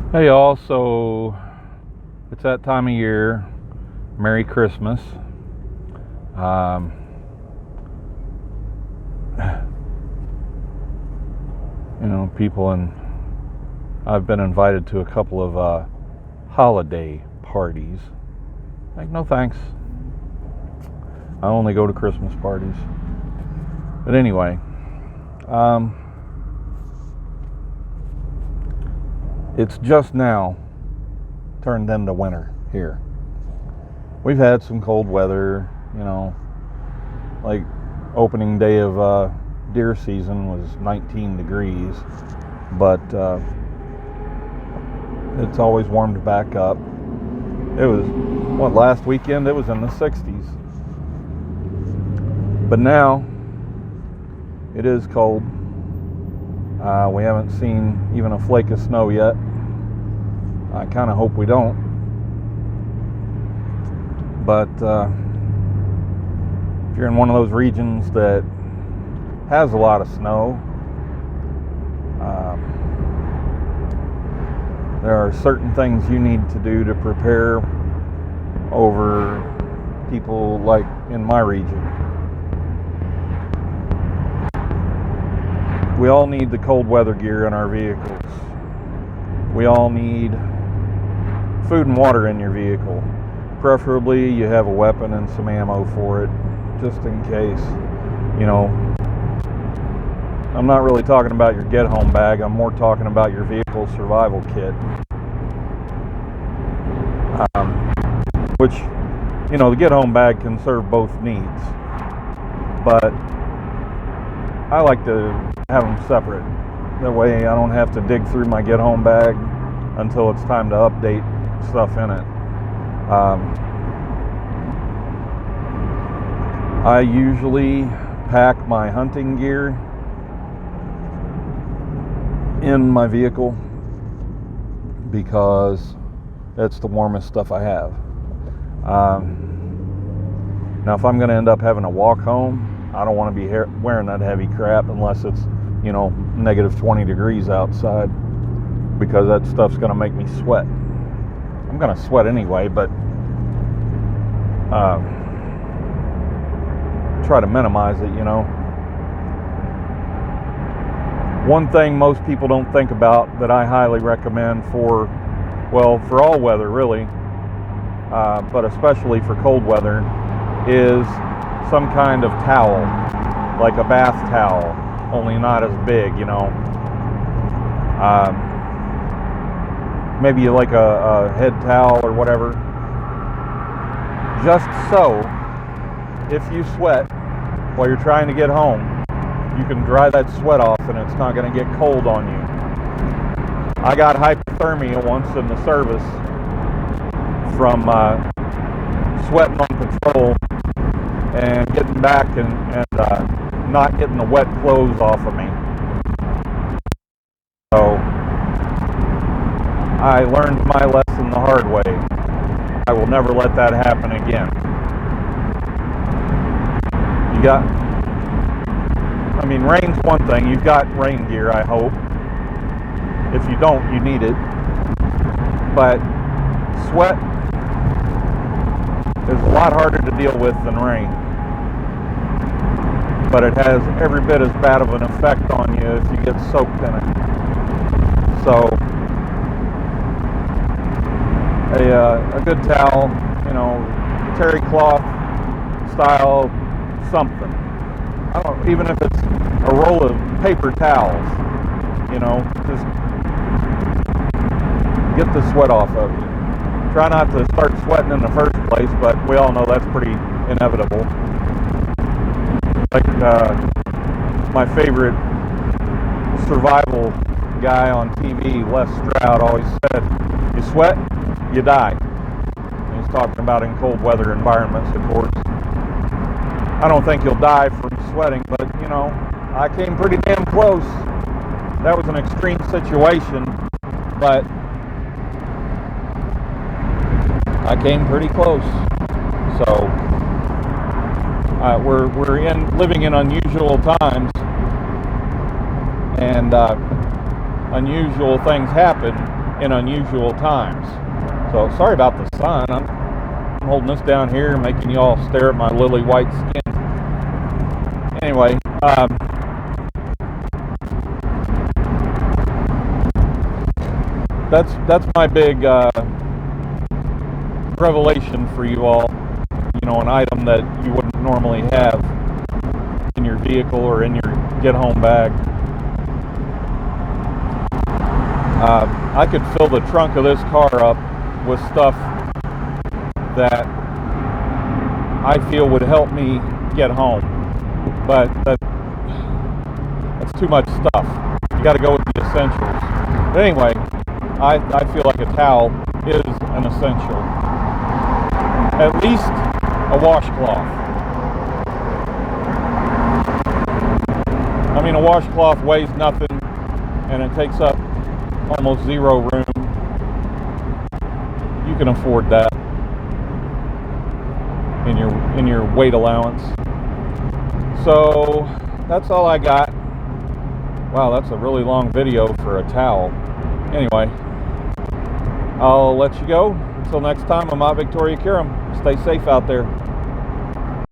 Hey y'all, so it's that time of year. Merry Christmas. Um, people and I've been invited to a couple of holiday parties. Like, no thanks. I only go to Christmas parties. But anyway, it's just now turned into winter here. We've had some cold weather, like opening day of deer season was 19 degrees, but it's always warmed back up. It was, last weekend it was in the 60s. But now it is cold. We haven't seen even a flake of snow yet. I kind of hope we don't. But if you're in one of those regions that has a lot of snow, there are certain things you need to do to prepare over people like in my region. We all need the cold weather gear in our vehicles. We all need food and water in your vehicle. Preferably you have a weapon and some ammo for it, just in case. I'm not really talking about your get-home bag. I'm more talking about your vehicle survival kit. Which, the get-home bag can serve both needs. But I like to have them separate. That way I don't have to dig through my get-home bag until it's time to update stuff in it. I usually pack my hunting gear in my vehicle because it's the warmest stuff I have. Now if I'm going to end up having to walk home, I don't want to be wearing that heavy crap unless it's, negative 20 degrees outside, because that stuff's going to make me sweat. I'm going to sweat anyway, but try to minimize it, One thing most people don't think about that I highly recommend for all weather really, but especially for cold weather, is some kind of towel, like a bath towel, only not as big, maybe like a head towel or whatever, just so if you sweat while you're trying to get home, you can dry that sweat off and it's not going to get cold on you. I got hypothermia once in the service from sweating on patrol and getting back and not getting the wet clothes off of me. So I learned my lesson the hard way. I will never let that happen again. Rain's one thing. You've got rain gear, I hope. If you don't, you need it. But sweat is a lot harder to deal with than rain. But it has every bit as bad of an effect on you if you get soaked in it. So a good towel, terry cloth style something. Even if it's a roll of paper towels, just get the sweat off of you. Try not to start sweating in the first place, but we all know that's pretty inevitable. Like my favorite survival guy on TV, Les Stroud, always said, you sweat, you die. And he's talking about in cold weather environments, of course. I don't think you'll die from sweating, but I came pretty damn close. That was an extreme situation, but I came pretty close. So we're living in unusual times, and unusual things happen in unusual times. So sorry about the sun. I'm holding this down here, making you all stare at my lily white skin. Anyway, that's my big revelation for you all. You know, an item that you wouldn't normally have in your vehicle or in your get-home bag. I could fill the trunk of this car up with stuff that I feel would help me get home, but that's too much stuff. You got to go with the essentials. But anyway, I feel like a towel is an essential. At least a washcloth. I mean, a washcloth weighs nothing and it takes up almost zero room. You can afford that in your weight allowance. So that's all I got. Wow, that's a really long video for a towel. Anyway, I'll let you go. Until next time, I'm out Victoria Kiram. Stay safe out there.